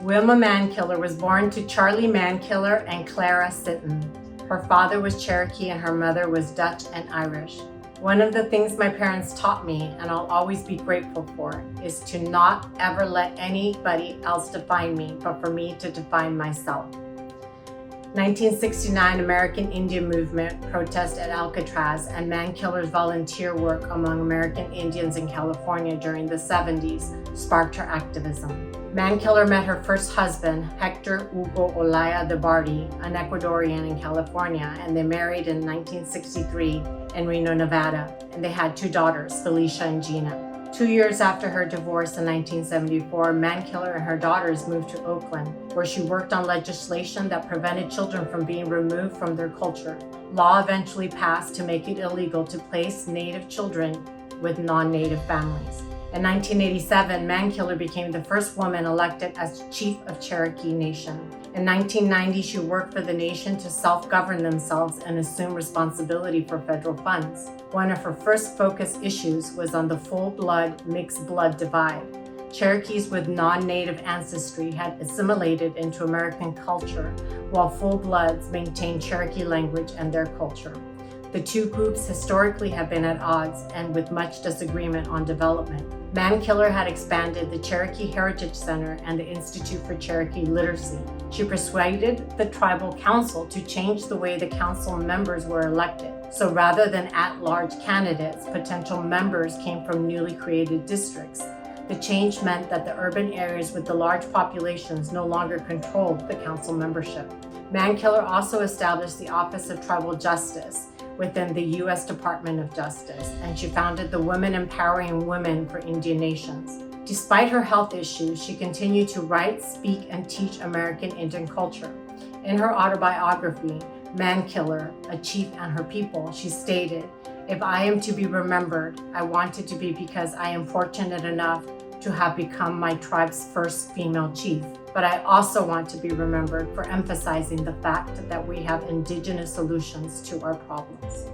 Wilma Mankiller was born to Charlie Mankiller and Clara Sitten. Her father was Cherokee and her mother was Dutch and Irish. One of the things my parents taught me, and I'll always be grateful for, is to not ever let anybody else define me, but for me to define myself. 1969 American Indian Movement protest at Alcatraz and Mankiller's volunteer work among American Indians in California during the 70s sparked her activism. Mankiller met her first husband, Hector Hugo Olaya de Bardi, an Ecuadorian in California, and they married in 1963 in Reno, Nevada, and they had 2 daughters, Felicia and Gina. 2 years after her divorce in 1974, Mankiller and her daughters moved to Oakland, where she worked on legislation that prevented children from being removed from their culture. Law eventually passed to make it illegal to place Native children with non-Native families. In 1987, Mankiller became the first woman elected as Chief of Cherokee Nation. In 1990, she worked for the nation to self-govern themselves and assume responsibility for federal funds. One of her first focus issues was on the full-blood, mixed-blood divide. Cherokees with non-Native ancestry had assimilated into American culture, while full-bloods maintained Cherokee language and their culture. The two groups historically have been at odds and with much disagreement on development. Mankiller had expanded the Cherokee Heritage Center and the Institute for Cherokee Literacy. She persuaded the tribal council to change the way the council members were elected. So rather than at-large candidates, potential members came from newly created districts. The change meant that the urban areas with the large populations no longer controlled the council membership. Mankiller also established the Office of Tribal Justice within the U.S. Department of Justice, and she founded the Women Empowering Women for Indian Nations. Despite her health issues, she continued to write, speak, and teach American Indian culture. In her autobiography, Mankiller, A Chief and Her People, she stated, "If I am to be remembered, I want it to be because I am fortunate enough to have become my tribe's first female chief. But I also want to be remembered for emphasizing the fact that we have indigenous solutions to our problems."